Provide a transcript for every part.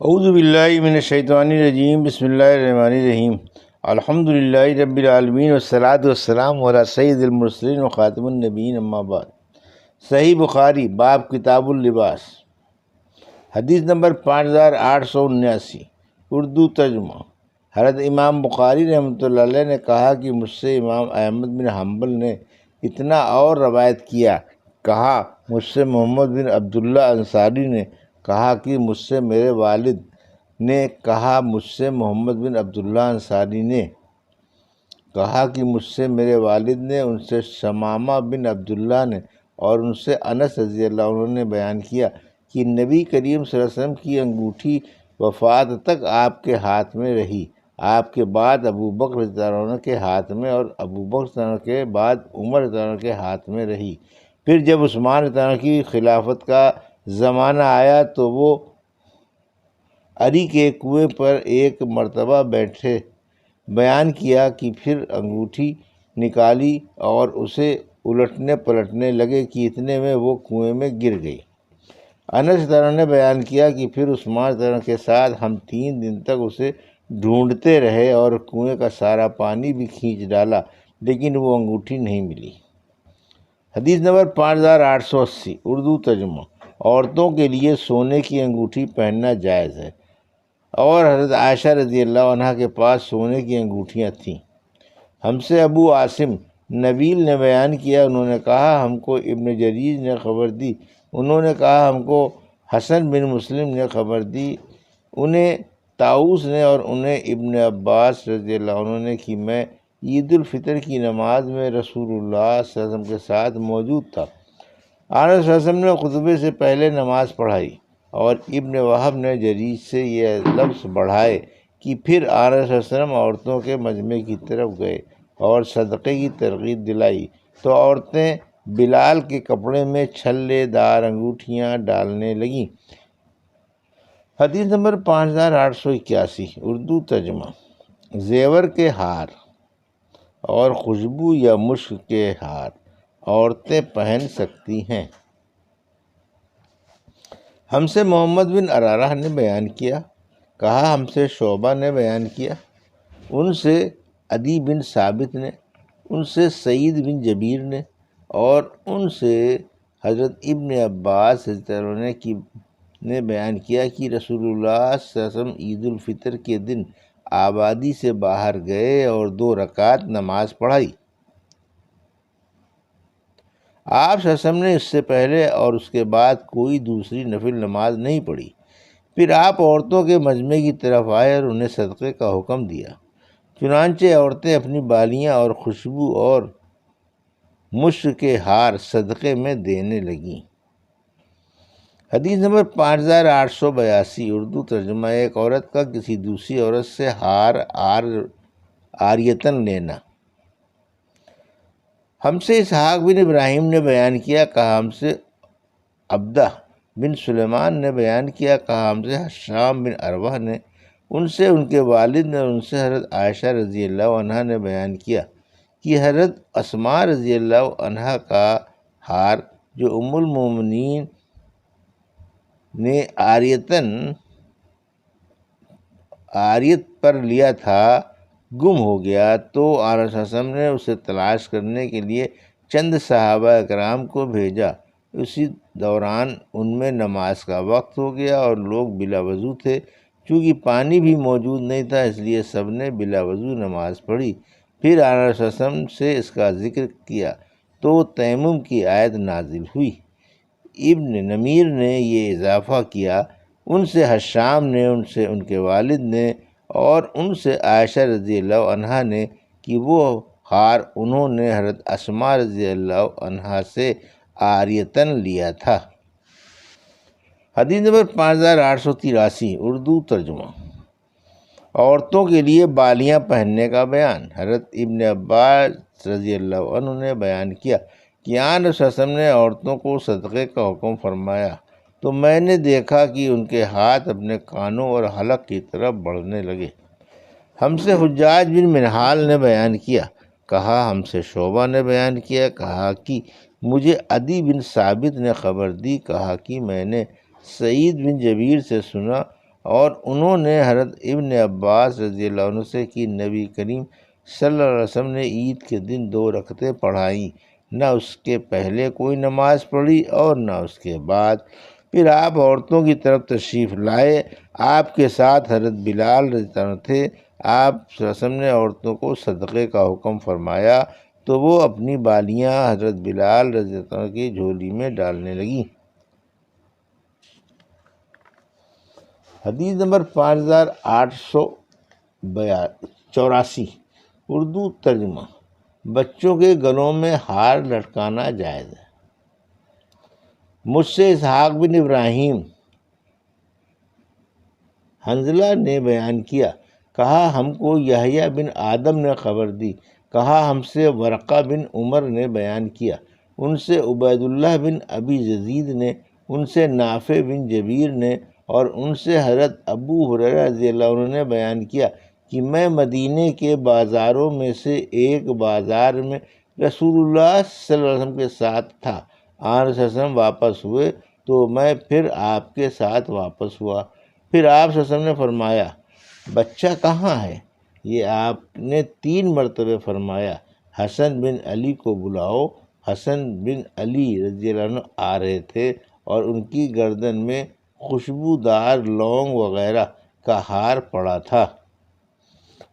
اعوذ باللہ من الشیطان الرجیم، بسم اللہ الرحمن الرحیم۔ الحمد للہ رب العالمین والصلاۃ والسلام علی سید المرسلین و خاتم النبیین، اما بعد۔ صحیح بخاری، باب کتاب اللباس، حدیث نمبر 5879، اردو ترجمہ۔ حضرت امام بخاری رحمۃ اللہ علیہ نے کہا کہ مجھ سے امام احمد بن حنبل نے اتنا اور روایت کیا، کہا مجھ سے محمد بن عبداللہ انصاری نے کہا کہ مجھ سے میرے والد نے کہا، مجھ سے محمد بن عبداللہ انصاری نے کہا کہ مجھ سے میرے والد نے، ان سے شمامہ بن عبداللہ نے، اور ان سے انس رضی اللہ عنہ نے بیان کیا کہ نبی کریم صلی اللہ علیہ وسلم کی انگوٹھی وفات تک آپ کے ہاتھ میں رہی، آپ کے بعد ابو بکر رضی اللہ عنہ کے ہاتھ میں، اور ابو بکر رضی اللہ عنہ کے بعد عمر رضی اللہ عنہ کے ہاتھ میں رہی۔ پھر جب عثمان رضی اللہ عنہ کی خلافت کا زمانہ آیا تو وہ عری کے کنویں پر ایک مرتبہ بیٹھے، بیان کیا کہ پھر انگوٹھی نکالی اور اسے الٹنے پلٹنے لگے کہ اتنے میں وہ کنویں میں گر گئی۔ انس رضی اللہ عنہ نے بیان کیا کہ پھر عثمان رضی اللہ عنہ کے ساتھ ہم 3 دن تک اسے ڈھونڈتے رہے اور کنویں کا سارا پانی بھی کھینچ ڈالا، لیکن وہ انگوٹھی نہیں ملی۔ حدیث نمبر 5880، اردو ترجمہ۔ عورتوں کے لیے سونے کی انگوٹھی پہننا جائز ہے، اور حضرت عائشہ رضی اللہ عنہ کے پاس سونے کی انگوٹھیاں تھیں۔ ہم سے ابو عاصم نبیل نے بیان کیا، انہوں نے کہا ہم کو ابن جریج نے خبر دی، انہوں نے کہا ہم کو حسن بن مسلم نے خبر دی، انہیں طاؤس نے، اور انہیں ابن عباس رضی اللہ عنہ نے کہ میں عید الفطر کی نماز میں رسول اللہ صلی اللہ علیہ وسلم کے ساتھ موجود تھا۔ آنس صلی اللہ علیہ وسلم نے خطبے سے پہلے نماز پڑھائی، اور ابن وہب نے جریج سے یہ لفظ بڑھائے کہ پھر آنس صلی اللہ علیہ وسلم عورتوں کے مجمع کی طرف گئے اور صدقے کی ترغیب دلائی تو عورتیں بلال کے کپڑے میں چھلے دار انگوٹھیاں ڈالنے لگیں۔ حدیث نمبر 5881، اردو ترجمہ۔ زیور کے ہار اور خوشبو یا مشک کے ہار عورتیں پہن سکتی ہیں۔ ہم سے محمد بن عرارہ نے بیان کیا، کہا ہم سے شعبہ نے بیان کیا، ان سے عدی بن ثابت نے، ان سے سعید بن جبیر نے، اور ان سے حضرت ابن عباس رضی اللہ عنہ نے بیان کیا کہ رسول اللہ صلی اللہ علیہ وسلم عید الفطر کے دن آبادی سے باہر گئے اور 2 رکعت نماز پڑھائی۔ آپ صلی اللہ علیہ وسلم نے اس سے پہلے اور اس کے بعد کوئی دوسری نفل نماز نہیں پڑھی۔ پھر آپ عورتوں کے مجمع کی طرف آئے اور انہیں صدقے کا حکم دیا، چنانچہ عورتیں اپنی بالیاں اور خوشبو اور مشک کے ہار صدقے میں دینے لگیں۔ حدیث نمبر 5882، اردو ترجمہ۔ ایک عورت کا کسی دوسری عورت سے ہار عاریتن لینا۔ ہم سے اسحاق بن ابراہیم نے بیان کیا، کہا ہم سے عبدہ بن سلیمان نے بیان کیا، کہا ہم سے حشام بن عروہ نے، ان سے ان کے والد نے، ان سے حضرت عائشہ رضی اللہ عنہ نے بیان کیا کہ حضرت اسماء رضی اللہ عنہ کا ہار جو ام المومنین نے عاریت پر لیا تھا گم ہو گیا، تو آنس صلی اللہ علیہ وسلم نے اسے تلاش کرنے کے لیے چند صحابہ اکرام کو بھیجا۔ اسی دوران ان میں نماز کا وقت ہو گیا اور لوگ بلا وضو تھے، چونکہ پانی بھی موجود نہیں تھا، اس لیے سب نے بلا وضو نماز پڑھی۔ پھر آنس صلی اللہ علیہ وسلم سے اس کا ذکر کیا تو تیمم کی آیت نازل ہوئی۔ ابن نمیر نے یہ اضافہ کیا، ان سے حشام نے، ان سے ان کے والد نے، اور ان سے عائشہ رضی اللہ عنہا نے کہ وہ ہار انہوں نے حضرت اسماء رضی اللہ عنہا سے عاریتن لیا تھا۔ حدیث نمبر 5883، اردو ترجمہ۔ عورتوں کے لیے بالیاں پہننے کا بیان۔ حضرت ابن عباس رضی اللہ عنہ نے بیان کیا کہ آن رسول اللہ علیہ وسلم نے عورتوں کو صدقے کا حکم فرمایا تو میں نے دیکھا کہ ان کے ہاتھ اپنے کانوں اور حلق کی طرف بڑھنے لگے۔ ہم سے حجاج بن منہال نے بیان کیا، کہا ہم سے شعبہ نے بیان کیا، کہا کہ مجھے عدی بن ثابت نے خبر دی، کہا کہ میں نے سعید بن جبیر سے سنا، اور انہوں نے حضرت ابن عباس رضی اللہ عنہ سے کہ نبی کریم صلی اللہ علیہ وسلم نے عید کے دن 2 رکعتیں پڑھائیں، نہ اس کے پہلے کوئی نماز پڑھی اور نہ اس کے بعد۔ پھر آپ عورتوں کی طرف تشریف لائے، آپ کے ساتھ حضرت بلال رضی اللہ عنہ تھے۔ آپ صلی اللہ علیہ وسلم نے عورتوں کو صدقے کا حکم فرمایا تو وہ اپنی بالیاں حضرت بلال رضی اللہ عنہ کی جھولی میں ڈالنے لگیں۔ حدیث نمبر 5884، اردو ترجمہ۔ بچوں کے گلوں میں ہار لٹکانا جائز ہے۔ مجھ سے اسحاق بن ابراہیم حنظلہ نے بیان کیا، کہا ہم کو یحییٰ بن آدم نے خبر دی، کہا ہم سے ورقہ بن عمر نے بیان کیا، ان سے عبید اللہ بن ابی یزید نے، ان سے نافع بن جبیر نے، اور ان سے حضرت ابو ہریرہ رضی اللہ عنہ نے بیان کیا کہ میں مدینے کے بازاروں میں سے ایک بازار میں رسول اللہ صلی اللہ علیہ وسلم کے ساتھ تھا۔ آپ صلی اللہ علیہ وسلم واپس ہوئے تو میں پھر آپ کے ساتھ واپس ہوا۔ پھر آپ صلی اللہ علیہ وسلم نے فرمایا بچہ کہاں ہے؟ یہ آپ نے 3 مرتبہ فرمایا حسن بن علی کو بلاؤ۔ حسن بن علی رضی اللہ عنہ آ رہے تھے اور ان کی گردن میں خوشبودار لونگ وغیرہ کا ہار پڑا تھا۔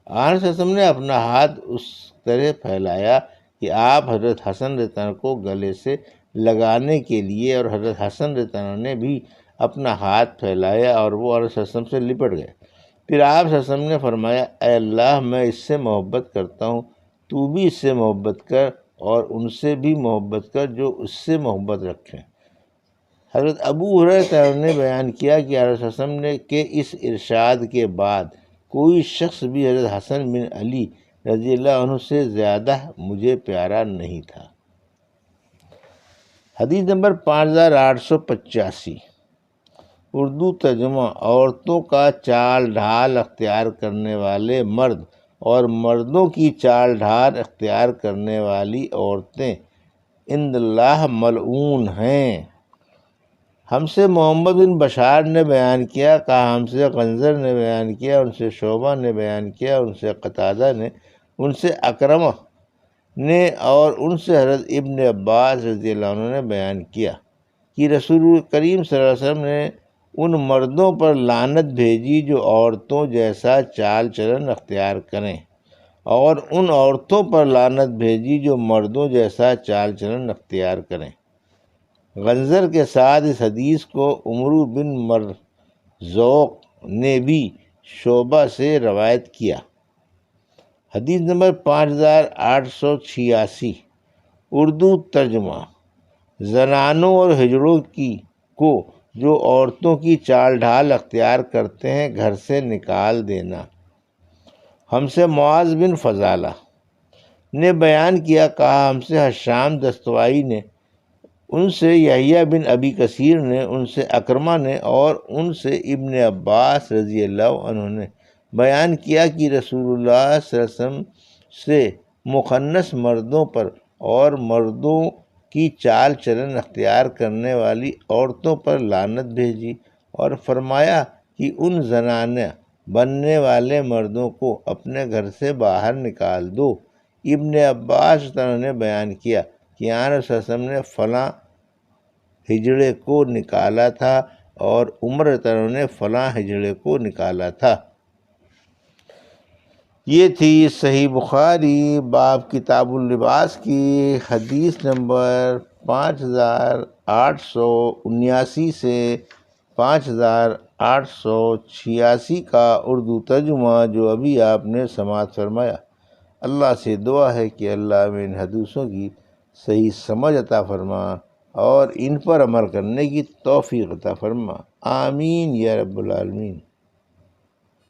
آپ صلی اللہ علیہ وسلم نے اپنا ہاتھ اس طرح پھیلایا کہ آپ حضرت حسن رضی اللہ عنہ کو گلے سے لگانے کے لیے، اور حضرت حسن رضی اللہ عنہ نے بھی اپنا ہاتھ پھیلایا اور وہ آپ صلی اللہ علیہ وسلم سے لپٹ گئے۔ پھر آپ صلی اللہ علیہ وسلم نے فرمایا اے اللہ میں اس سے محبت کرتا ہوں، تو بھی اس سے محبت کر اور ان سے بھی محبت کر جو اس سے محبت رکھیں۔ حضرت ابو ہریرہ نے بیان کیا کہ آپ صلی اللہ علیہ وسلم نے کہ اس ارشاد کے بعد کوئی شخص بھی حضرت حسن بن علی رضی اللہ عنہ سے زیادہ مجھے پیارا نہیں تھا۔ حدیث نمبر 5885، اردو ترجمہ۔ عورتوں کا چال ڈھال اختیار کرنے والے مرد اور مردوں کی چال ڈھال اختیار کرنے والی عورتیں عند اللہ ملعون ہیں۔ ہم سے محمد بن بشار نے بیان کیا، کہا ہم سے غنزر نے بیان کیا، ان سے شعبہ نے بیان کیا، ان سے قتادہ نے، ان سے اکرمہ نے، اور ان سے حضرت ابن عباس رضی اللہ عنہ نے بیان کیا کہ رسول کریم صلی اللہ علیہ وسلم نے ان مردوں پر لعنت بھیجی جو عورتوں جیسا چال چلن اختیار کریں، اور ان عورتوں پر لعنت بھیجی جو مردوں جیسا چال چلن اختیار کریں۔ غنزر کے ساتھ اس حدیث کو عمرو بن مرزوق نے بھی شعبہ سے روایت کیا۔ حدیث نمبر 5886، اردو ترجمہ۔ زنانوں اور ہجڑوں کو جو عورتوں کی چال ڈھال اختیار کرتے ہیں گھر سے نکال دینا۔ ہم سے معاذ بن فضالہ نے بیان کیا، کہا ہم سے حشام دستوائی نے، ان سے یحییٰ بن ابی کثیر نے، ان سے اکرمہ نے، اور ان سے ابن عباس رضی اللہ عنہ نے بیان کیا کہ رسول اللہ صلی اللہ علیہ وسلم سے مخنث مردوں پر اور مردوں کی چال چلن اختیار کرنے والی عورتوں پر لعنت بھیجی، اور فرمایا کہ ان زنانہ بننے والے مردوں کو اپنے گھر سے باہر نکال دو۔ ابن عباس نے بیان کیا کہ آپ صلی اللہ علیہ وسلم نے فلاں ہجڑے کو نکالا تھا اور عمر نے فلاں ہجڑے کو نکالا تھا۔ یہ تھی صحیح بخاری باب کتاب اللباس کی حدیث نمبر 5879 سے 5886 کا اردو ترجمہ جو ابھی آپ نے سماعت فرمایا۔ اللہ سے دعا ہے کہ اللہ میں ان حدیثوں کی صحیح سمجھ عطا فرما اور ان پر عمل کرنے کی توفیق عطا فرما، آمین یا رب العالمین۔